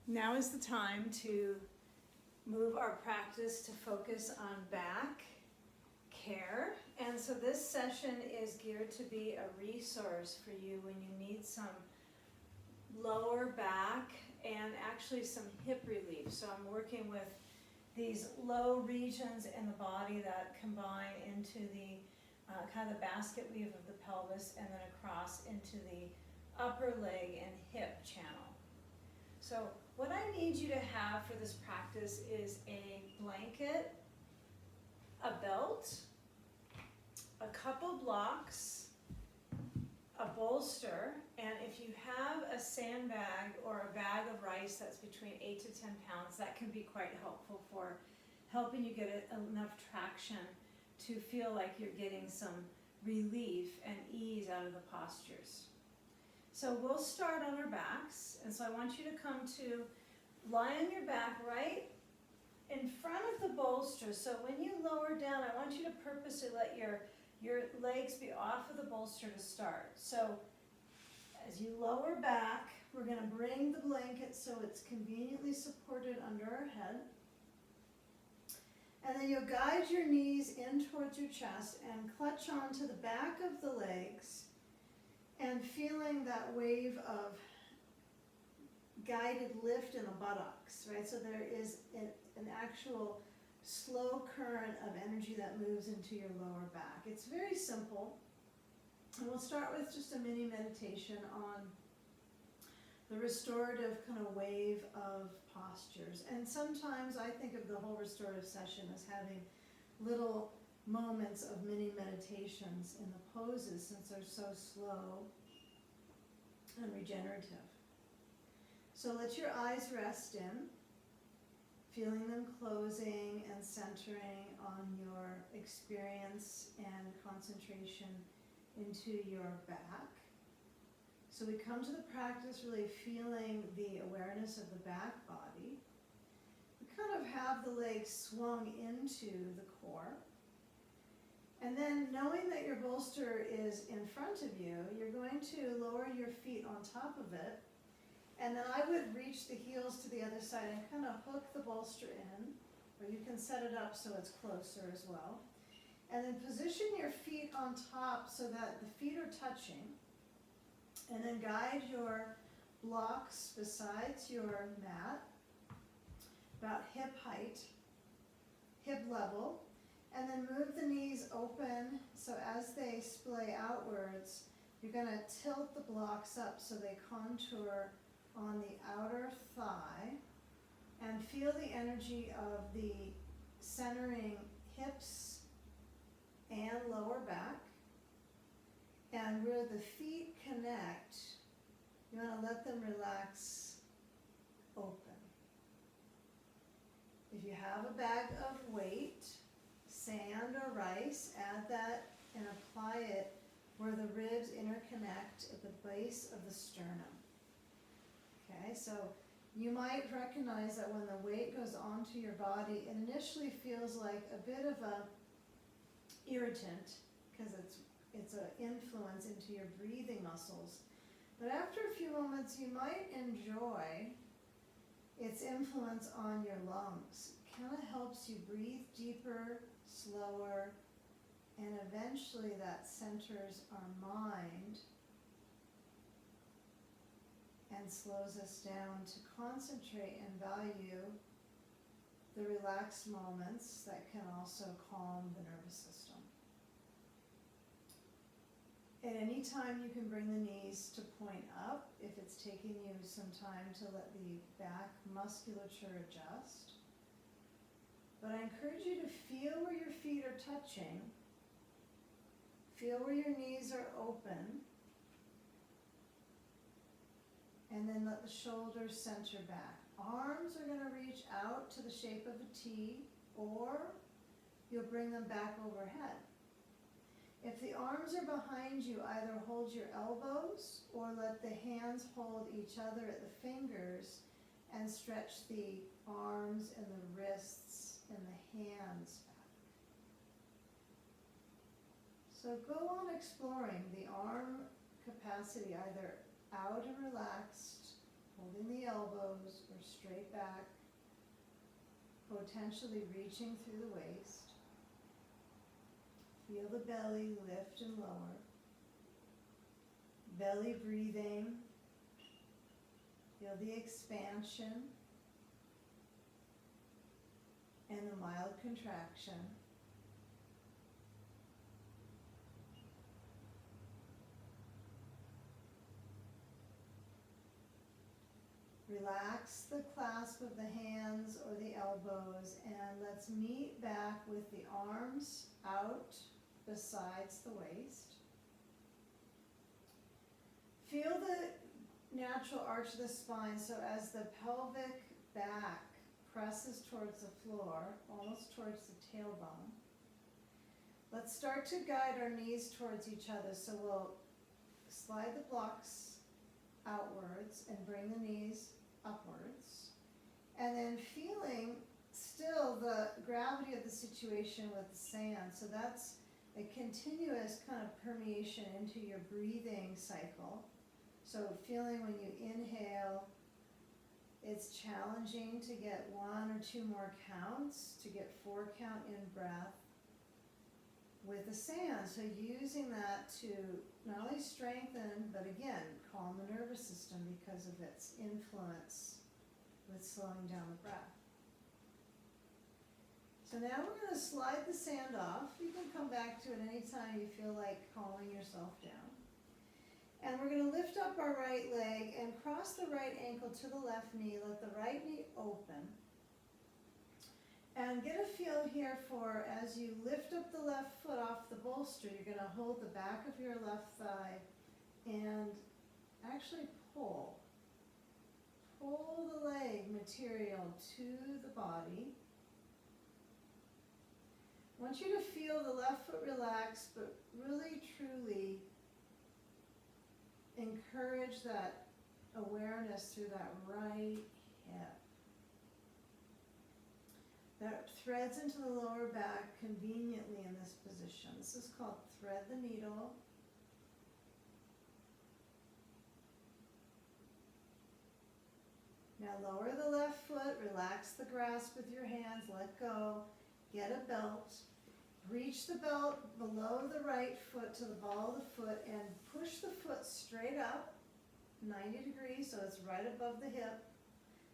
Now is the time to move our practice to focus on back care. And so this session is geared to be a resource for you when you need some lower back and actually some hip relief. So I'm working with these low regions in the body that combine into the kind of the basket weave of the pelvis and then across into the upper leg and hip channel. So what I need you to have for this practice is a blanket, a belt, a couple blocks, a bolster, and if you have a sandbag or a bag of rice that's between 8 to 10 pounds, that can be quite helpful for helping you get enough traction to feel like you're getting some relief and ease out of the postures. So we'll start on our backs, and so I want you to come to lie on your back right in front of the bolster. So when you lower down, I want you to purposely let your legs be off of the bolster to start. So as you lower back, we're going to bring the blanket so it's conveniently supported under our head. And then you'll guide your knees in towards your chest and clutch onto the back of the legs and feeling that wave of guided lift in the buttocks, right? So there is an actual slow current of energy that moves into your lower back. It's very simple. And we'll start with just a mini meditation on the restorative kind of wave of postures. And sometimes I think of the whole restorative session as having little moments of mini meditations in the poses since they're so slow and regenerative. So let your eyes rest in, feeling them closing and centering on your experience and concentration into your back. So we come to the practice really feeling the awareness of the back body. We kind of have the legs swung into the core. And then knowing that your bolster is in front of you, you're going to lower your feet on top of it. And then I would reach the heels to the other side and kind of hook the bolster in, or you can set it up so it's closer as well. And then position your feet on top so that the feet are touching. And then guide your blocks besides your mat, about hip height, hip level. And then move the knees open so as they splay outwards, you're going to tilt the blocks up so they contour on the outer thigh. And feel the energy of the centering hips and lower back. And where the feet connect, you want to let them relax open. If you have a bag of weight, sand or rice, add that and apply it where the ribs interconnect at the base of the sternum. Okay, so you might recognize that when the weight goes onto your body, it initially feels like a bit of a irritant because it's an influence into your breathing muscles. But after a few moments, you might enjoy its influence on your lungs. It kind of helps you breathe deeper, slower, and eventually that centers our mind and slows us down to concentrate and value the relaxed moments that can also calm the nervous system. At any time you can bring the knees to point up if it's taking you some time to let the back musculature adjust. But I encourage you to feel where your feet are touching. Feel where your knees are open. And then let the shoulders center back. Arms are going to reach out to the shape of a T, or you'll bring them back overhead. If the arms are behind you, either hold your elbows or let the hands hold each other at the fingers and stretch the arms and the wrists and the hands back. So go on exploring the arm capacity, either out and relaxed holding the elbows or straight back, potentially reaching through the waist. Feel the belly lift and lower. Belly breathing. Feel the expansion and the mild contraction. Relax the clasp of the hands or the elbows, and let's meet back with the arms out besides the waist. Feel the natural arch of the spine, so as the pelvic back presses towards the floor, almost towards the tailbone. Let's start to guide our knees towards each other, so we'll slide the blocks outwards and bring the knees upwards, and then feeling still the gravity of the situation with the sand. So that's a continuous kind of permeation into your breathing cycle. So feeling when you inhale, it's challenging to get 1 or 2 more counts, to get 4 count in breath with the sand. So using that to not only strengthen, but again, calm the nervous system because of its influence with slowing down the breath. So now we're going to slide the sand off. You can come back to it anytime you feel like calming yourself down. And we're going to lift up our right leg and cross the right ankle to the left knee. Let the right knee open. And get a feel here for, as you lift up the left foot off the bolster, you're going to hold the back of your left thigh and actually pull. Pull the leg material to the body. I want you to feel the left foot relax, but really, truly encourage that awareness through that right hip. That threads into the lower back conveniently in this position. This is called thread the needle. Now lower the left foot, relax the grasp with your hands, let go, get a belt. Reach the belt below the right foot to the ball of the foot and push the foot straight up, 90 degrees, so it's right above the hip.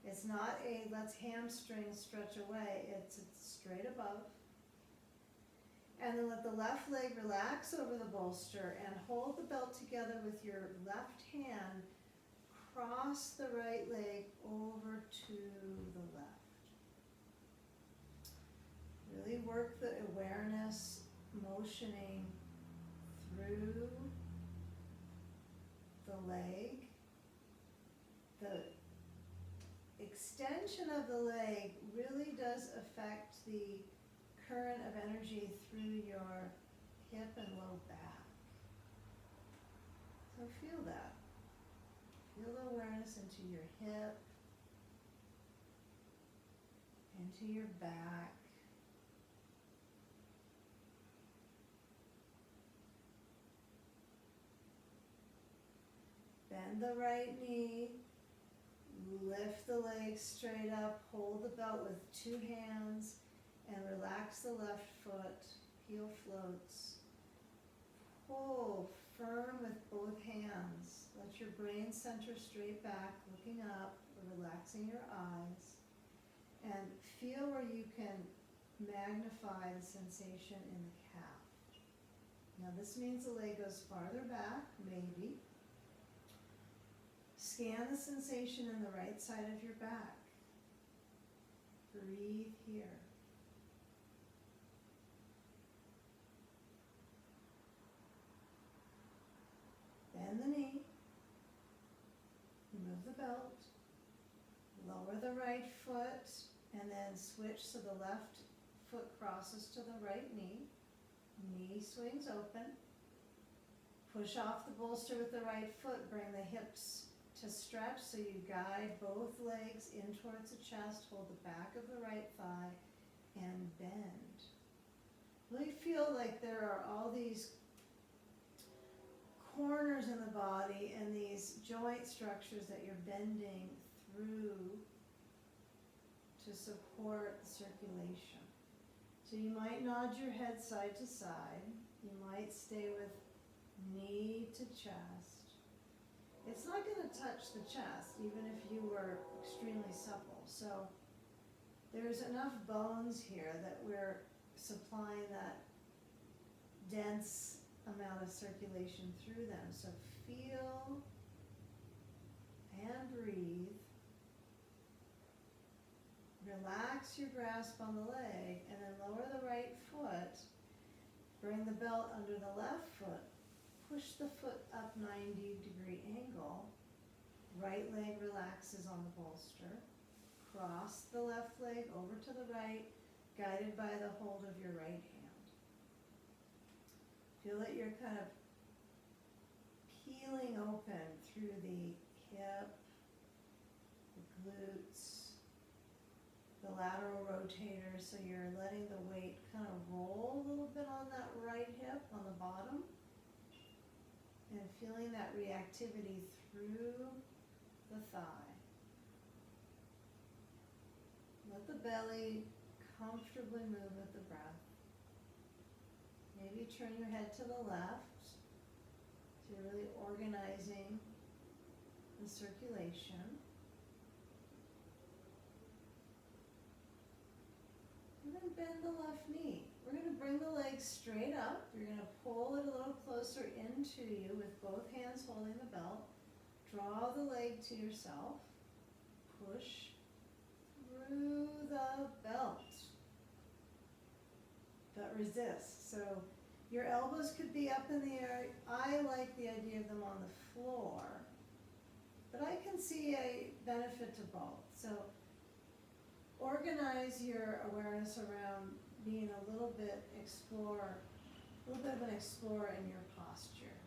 It's not a let's hamstring stretch away, it's straight above. And then let the left leg relax over the bolster and hold the belt together with your left hand. Cross the right leg over to the left. Really work the awareness motioning through the leg. The extension of the leg really does affect the current of energy through your hip and low back. So feel that. Feel the awareness into your hip, into your back. Bend the right knee, lift the leg straight up, hold the belt with 2 hands, and relax the left foot, heel floats. Pull firm with both hands. Let your brain center straight back, looking up, relaxing your eyes, and feel where you can magnify the sensation in the calf. Now this means the leg goes farther back, maybe. Scan the sensation in the right side of your back. Breathe here. Bend the knee. Remove the belt. Lower the right foot and then switch so the left foot crosses to the right knee. Knee swings open. Push off the bolster with the right foot. Bring the hips to stretch so you guide both legs in towards the chest. Hold the back of the right thigh and bend. Really feel like there are all these corners in the body and these joint structures that you're bending through to support the circulation. So you might nod your head side to side. You might stay with knee to chest. It's not going to touch the chest, even if you were extremely supple. So there's enough bones here that we're supplying that dense amount of circulation through them. So feel and breathe. Relax your grasp on the leg and then lower the right foot. Bring the belt under the left foot. Push the foot up 90-degree angle. Right leg relaxes on the bolster. Cross the left leg over to the right, guided by the hold of your right hand. Feel that you're kind of peeling open through the hip, the glutes, the lateral rotators, so you're letting the weight kind of roll a little bit on that right hip, on the bottom, and feeling that reactivity through the thigh. Let the belly comfortably move with the breath. Maybe turn your head to the left, so you're really organizing the circulation. And then bend the left knee. We're going to bring the legs straight up. You're going to pull it a little closer into you with both hands holding the belt. Draw the leg to yourself. Push through the belt. But resist. So your elbows could be up in the air. I like the idea of them on the floor. But I can see a benefit to both. So organize your awareness around being a little bit of an explorer in your posture.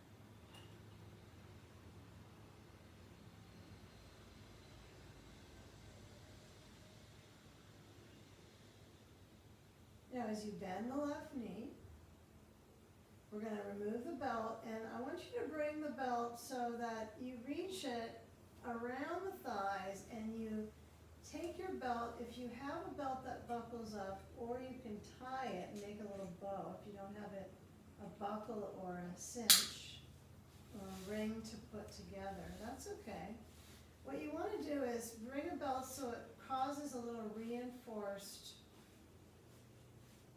Now as you bend the left knee, we're going to remove the belt, and I want you to bring the belt so that you reach it around the thighs and you take your belt. If you have a belt that buckles up, or you can tie it and make a little bow if you don't have it, a buckle or a cinch or a ring to put together, that's okay. What you want to do is bring a belt so it causes a little reinforced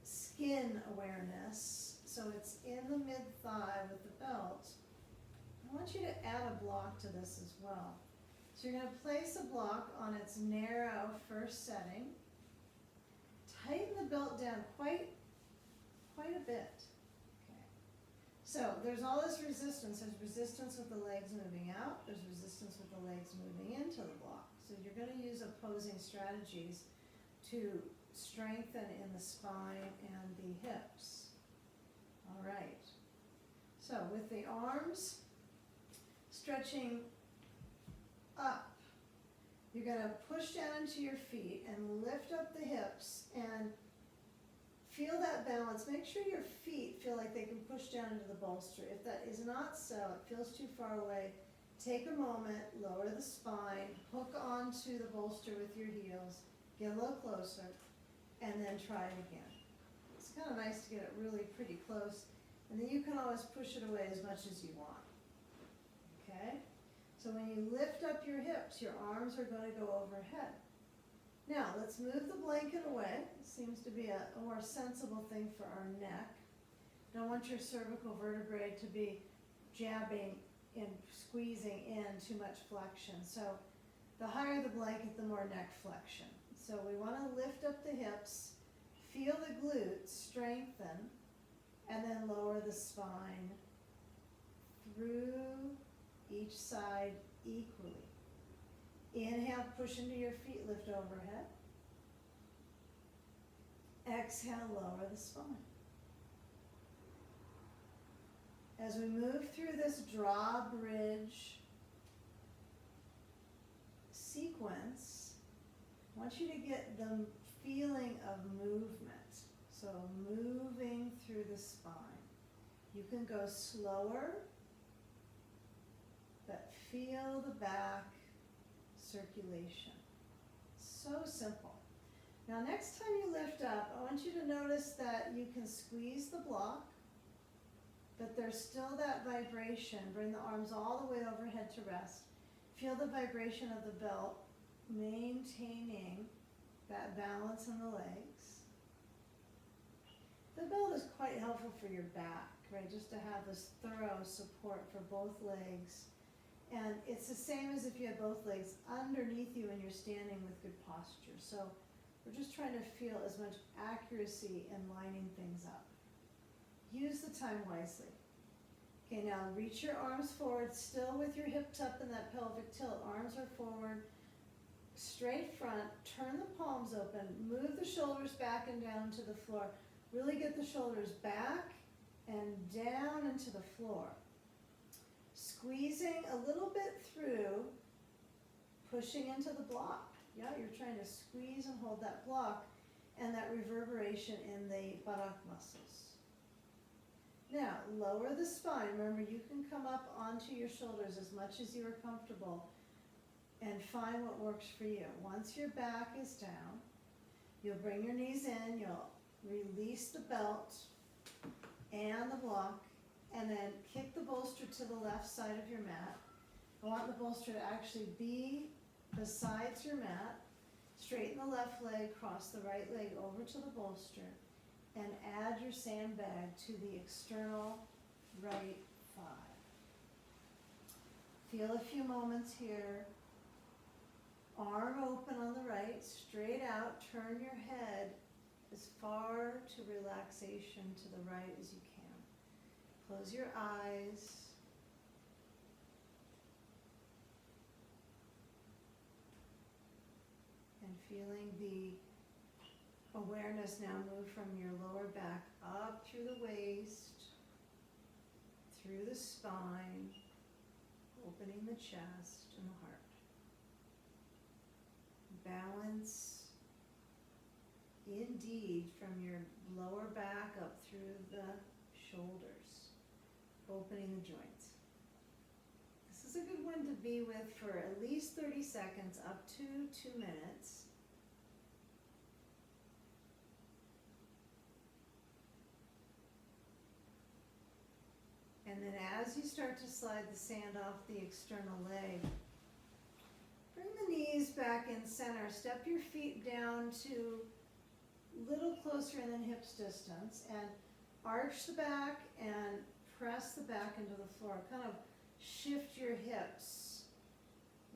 skin awareness, so it's in the mid-thigh with the belt. I want you to add a block to this as well. So you're going to place a block on its narrow first setting. Tighten the belt down quite a bit. Okay. So there's all this resistance. There's resistance with the legs moving out. There's resistance with the legs moving into the block. So you're going to use opposing strategies to strengthen in the spine and the hips. All right. So with the arms stretching up, you're going to push down into your feet and lift up the hips and feel that balance. Make sure your feet feel like they can push down into the bolster. If that is not so, it feels too far away, take a moment, lower the spine, hook onto the bolster with your heels, get a little closer, and then try it again. It's kind of nice to get it really pretty close, and then you can always push it away as much as you want. Okay? So when you lift up your hips, your arms are going to go overhead. Now, let's move the blanket away. It seems to be a more sensible thing for our neck. Don't want your cervical vertebrae to be jabbing and squeezing in too much flexion. So the higher the blanket, the more neck flexion. So we want to lift up the hips, feel the glutes strengthen, and then lower the spine through each side equally. Inhale, push into your feet, lift overhead. Exhale, lower the spine. As we move through this drawbridge sequence, I want you to get the feeling of movement. So moving through the spine. You can go slower, but feel the back circulation. So simple. Now next time you lift up, I want you to notice that you can squeeze the block, but there's still that vibration. Bring the arms all the way overhead to rest. Feel the vibration of the belt, maintaining that balance in the legs. The belt is quite helpful for your back, right? Just to have this thorough support for both legs. And it's the same as if you had both legs underneath you and you're standing with good posture. So we're just trying to feel as much accuracy in lining things up. Use the time wisely. Okay, now reach your arms forward, still with your hips up in that pelvic tilt. Arms are forward, straight front. Turn the palms open. Move the shoulders back and down to the floor. Really get the shoulders back and down into the floor. Squeezing a little bit through, pushing into the block. Yeah, you're trying to squeeze and hold that block and that reverberation in the buttock muscles. Now, lower the spine. Remember, you can come up onto your shoulders as much as you are comfortable and find what works for you. Once your back is down, you'll bring your knees in, you'll release the belt and the block, and then kick the bolster to the left side of your mat. I want the bolster to actually be besides your mat. Straighten the left leg, cross the right leg over to the bolster, and add your sandbag to the external right thigh. Feel a few moments here. Arm open on the right, straight out. Turn your head as far to relaxation to the right as you can. Close your eyes. And feeling the awareness now move from your lower back up through the waist, through the spine, opening the chest and the heart. Balance indeed from your lower back up through the shoulders, opening the joints. This is a good one to be with for at least 30 seconds, up to 2 minutes. And then as you start to slide the sand off the external leg, bring the knees back in center. Step your feet down to a little closer in than hips distance and arch the back and press the back into the floor. Kind of shift your hips,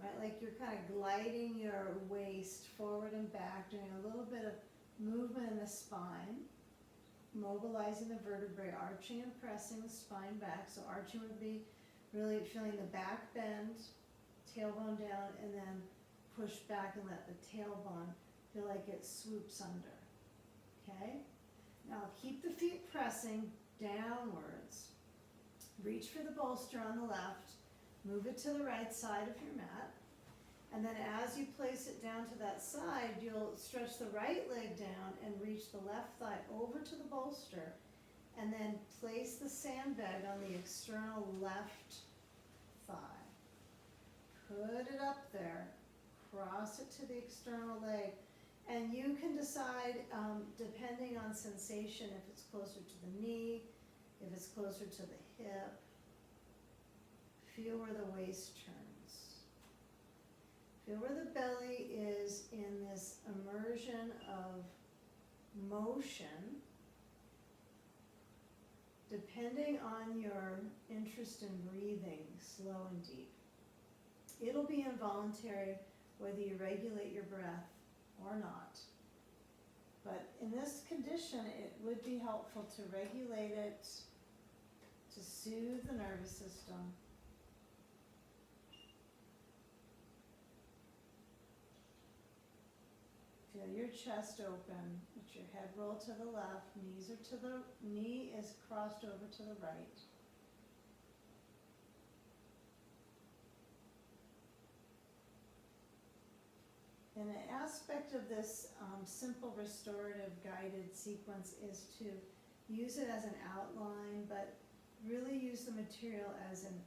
right? Like you're kind of gliding your waist forward and back, doing a little bit of movement in the spine. Mobilizing the vertebrae, arching and pressing the spine back. So arching would be really feeling the back bend, tailbone down, and then push back and let the tailbone feel like it swoops under. Okay? Now keep the feet pressing downwards. Reach for the bolster on the left. Move it to the right side of your mat. And then as you place it down to that side, you'll stretch the right leg down and reach the left thigh over to the bolster. And then place the sandbag on the external left thigh. Put it up there. Cross it to the external leg. And you can decide, depending on sensation, if it's closer to the knee, if it's closer to the hip. Feel where the waist turns. Feel where the belly is in this immersion of motion. Depending on your interest in breathing, slow and deep. It'll be involuntary whether you regulate your breath or not. But in this condition, it would be helpful to regulate it, to soothe the nervous system. Feel your chest open, let your head roll to the left, knee is crossed over to the right. And an aspect of this simple restorative guided sequence is to use it as an outline, but really use the material as an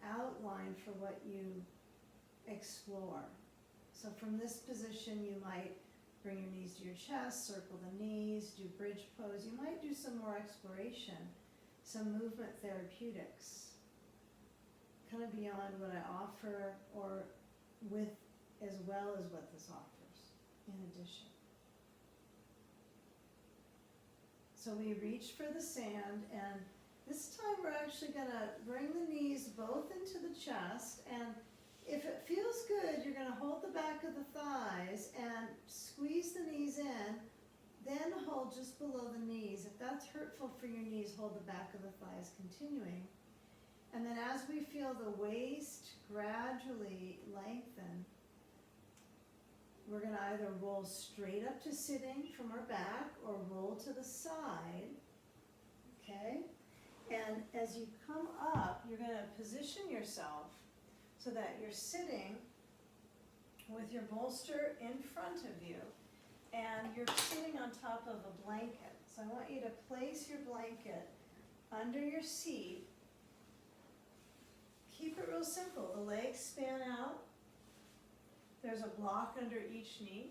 outline for what you explore. So from this position, you might bring your knees to your chest, circle the knees, do bridge pose. You might do some more exploration, some movement therapeutics, kind of beyond what I offer or with as well as what this offers in addition. So we reach for the sand, and this time we're actually gonna bring the knees both into the chest, and if it feels good, you're gonna hold the back of the thighs and squeeze the knees in, then hold just below the knees. If that's hurtful for your knees, hold the back of the thighs continuing. And then as we feel the waist gradually lengthen, we're gonna either roll straight up to sitting from our back or roll to the side, okay? And as you come up, you're gonna position yourself so that you're sitting with your bolster in front of you and you're sitting on top of a blanket. So I want you to place your blanket under your seat. Keep it real simple. The legs span out. There's a block under each knee.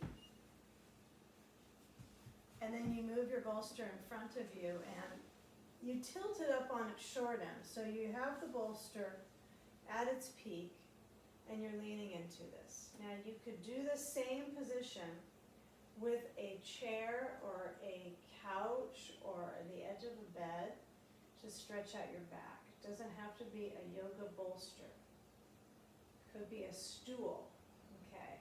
And then you move your bolster in front of you and you tilt it up on its short end. So you have the bolster at its peak and you're leaning into this. Now you could do the same position with a chair or a couch or the edge of a bed to stretch out your back. It doesn't have to be a yoga bolster. Could be a stool, okay?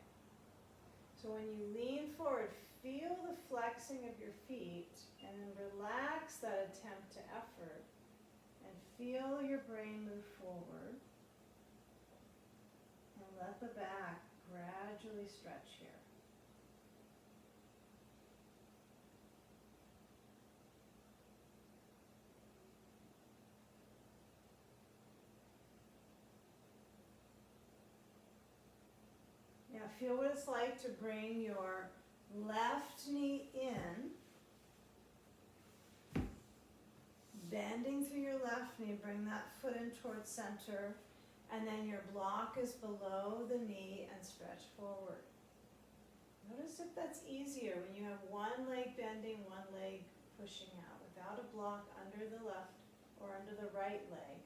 So when you lean forward, feel the flexing of your feet and then relax that attempt to effort and feel your brain move forward. And let the back gradually stretch here. Now feel what it's like to bring your left knee in, bending through your left knee, bring that foot in towards center, and then your block is below the knee and stretch forward. Notice if that's easier when you have one leg bending, one leg pushing out, without a block under the left or under the right leg.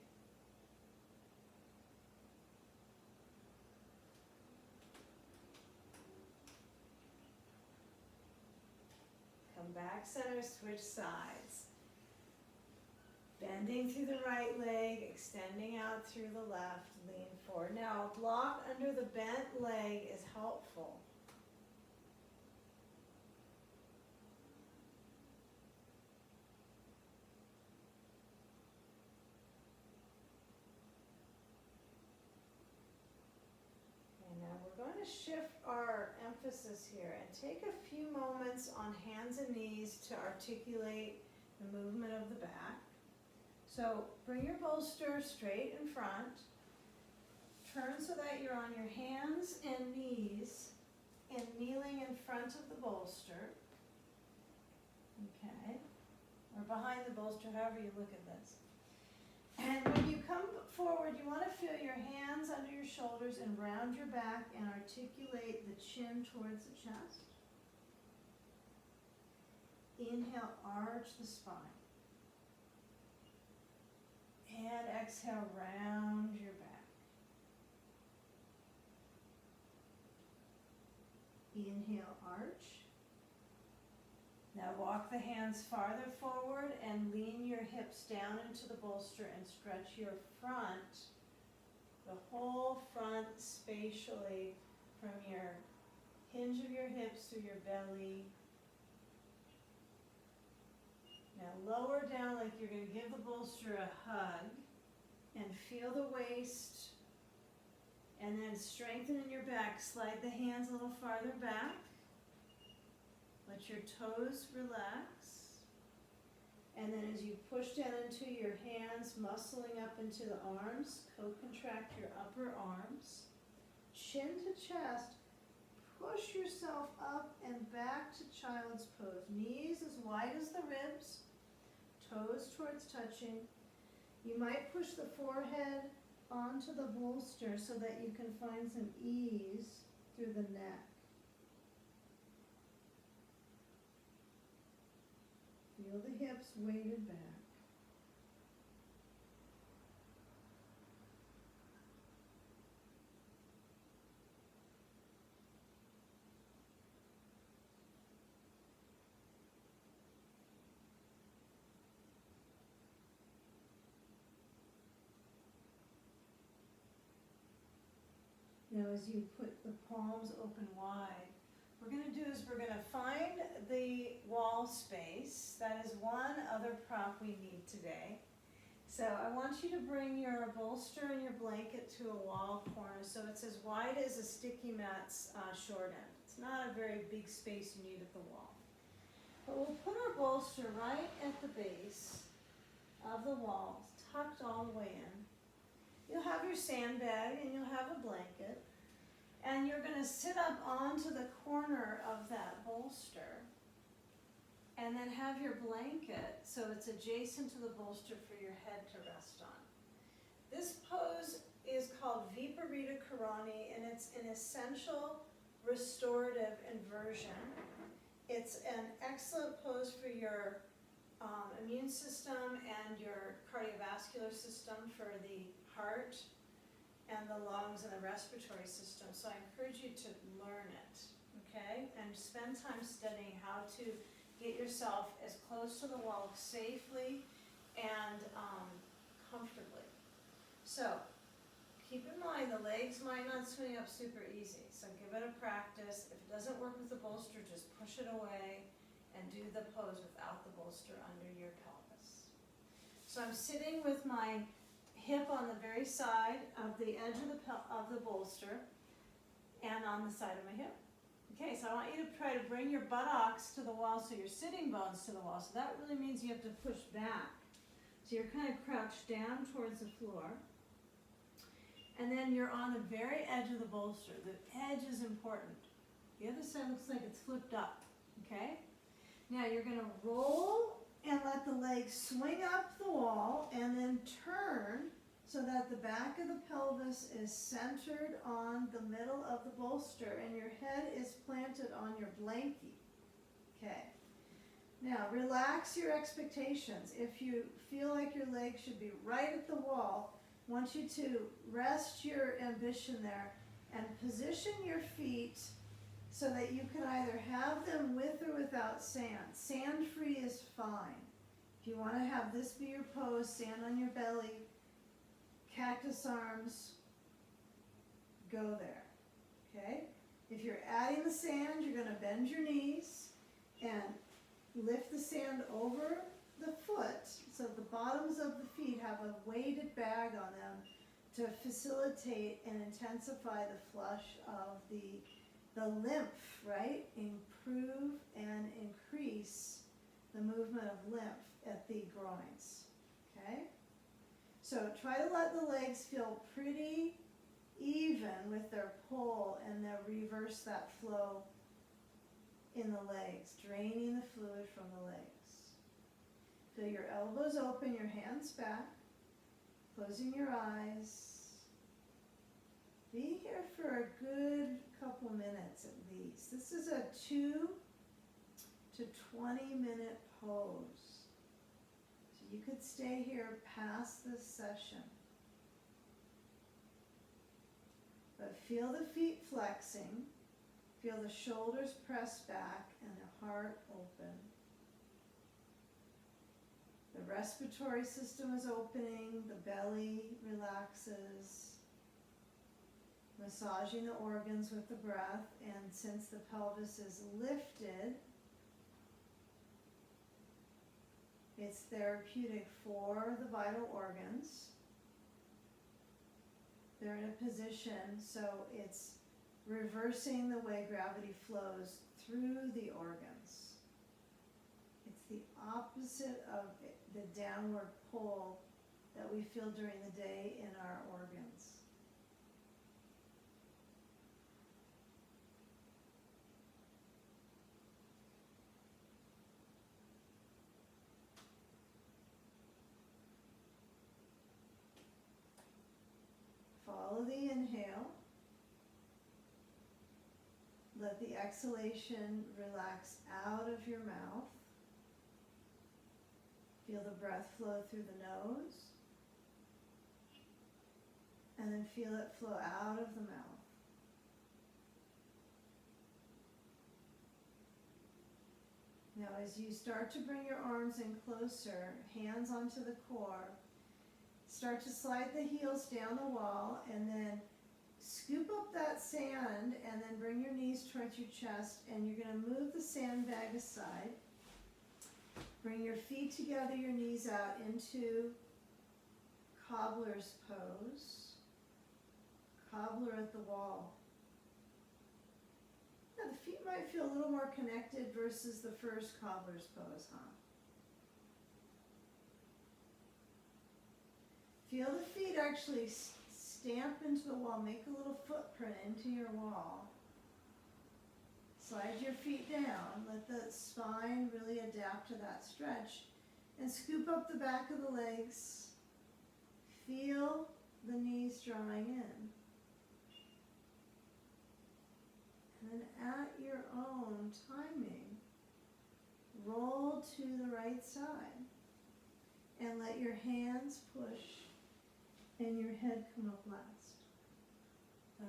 Come back center, switch sides. Bending through the right leg, extending out through the left, lean forward. Now a block under the bent leg is helpful. And now we're going to shift our emphasis here and take a few moments on hands and knees to articulate the movement of the back. So bring your bolster straight in front. Turn so that you're on your hands and knees and kneeling in front of the bolster. Okay. Or behind the bolster, however you look at this. And when you come forward, you want to feel your hands under your shoulders and round your back and articulate the chin towards the chest. Inhale, arch the spine. And exhale, round your back. Inhale, arch. Now walk the hands farther forward and lean your hips down into the bolster and stretch your front, the whole front spatially from your hinge of your hips through your belly. Now lower down like you're going to give the bolster a hug and feel the waist, and then strengthen in your back. Slide the hands a little farther back. Let your toes relax. And then as you push down into your hands, muscling up into the arms, co-contract your upper arms. Chin to chest, push yourself up and back to child's pose. Knees as wide as the ribs, toes towards touching. You might push the forehead onto the bolster so that you can find some ease through the neck. Feel the hips weighted back. Now as you put the palms open wide, what we're going to do is we're going to find the wall space. That is one other prop we need today. So I want you to bring your bolster and your blanket to a wall corner so it's as wide as a sticky mat's short end. It's not a very big space you need at the wall. But we'll put our bolster right at the base of the wall, tucked all the way in. You'll have your sandbag and you'll have a blanket. And you're going to sit up onto the corner of that bolster and then have your blanket so it's adjacent to the bolster for your head to rest on. This pose is called Viparita Karani, and it's an essential restorative inversion. It's an excellent pose for your immune system and your cardiovascular system, for the heart and the lungs and the respiratory system. So I encourage you to learn it, okay? And spend time studying how to get yourself as close to the wall safely and comfortably. So keep in mind the legs might not swing up super easy, so give it a practice. If it doesn't work with the bolster, just push it away and do the pose without the bolster under your pelvis. So I'm sitting with my hip on the very side of the edge of the bolster and on the side of my hip. Okay, so I want you to try to bring your buttocks to the wall, so your sitting bones to the wall. So that really means you have to push back. So you're kind of crouched down towards the floor. And then you're on the very edge of the bolster. The edge is important. The other side looks like it's flipped up, okay? Now you're going to roll and let the legs swing up the wall and then turn so that the back of the pelvis is centered on the middle of the bolster and your head is planted on your blankie. Okay. Now relax your expectations. If you feel like your legs should be right at the wall, I want you to rest your ambition there and position your feet so that you can either have them with or without sand. Sand free is fine. If you want to have this be your pose, stand on your belly, cactus arms, go there, okay? If you're adding the sand, you're going to bend your knees and lift the sand over the foot so the bottoms of the feet have a weighted bag on them to facilitate and intensify the flush of the lymph, right? Improve and increase the movement of lymph at the groins, okay? So try to let the legs feel pretty even with their pull and then reverse that flow in the legs, draining the fluid from the legs. Feel your elbows open, your hands back, closing your eyes. Be here for a good couple minutes at least. This is a 2 to 20 minute pose. You could stay here past this session. But feel the feet flexing, feel the shoulders pressed back and the heart open. The respiratory system is opening, the belly relaxes, massaging the organs with the breath, and since the pelvis is lifted, it's therapeutic for the vital organs. They're in a position so it's reversing the way gravity flows through the organs. It's the opposite of the downward pull that we feel during the day in our organs. Follow the inhale. let the exhalation relax out of your mouth. Feel the breath flow through the nose. And then feel it flow out of the mouth. Now as you start to bring your arms in closer, hands onto the core, start to slide the heels down the wall and then scoop up that sand and then bring your knees towards your chest, and you're going to move the sandbag aside. Bring your feet together, your knees out into cobbler's pose. Cobbler at the wall. Now the feet might feel a little more connected versus the first cobbler's pose, huh? Feel the feet actually stamp into the wall. Make a little footprint into your wall. Slide your feet down. Let the spine really adapt to that stretch. And scoop up the back of the legs. Feel the knees drawing in. And then at your own timing, roll to the right side. And let your hands push and your head come up last.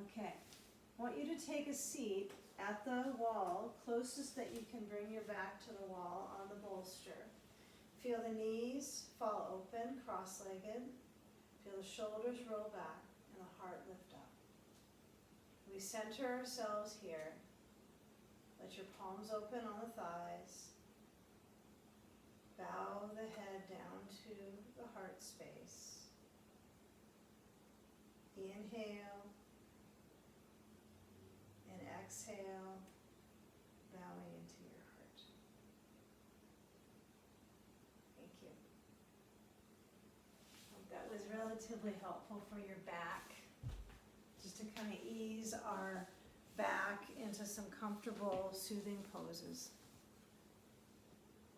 Okay, I want you to take a seat at the wall, closest that you can bring your back to the wall on the bolster. Feel the knees fall open, cross-legged. Feel the shoulders roll back and the heart lift up. We center ourselves here. Let your palms open on the thighs. Bow the head down to the heart space. Inhale and exhale, bowing into your heart. Thank you. Hope that was relatively helpful for your back, just to kind of ease our back into some comfortable, soothing poses.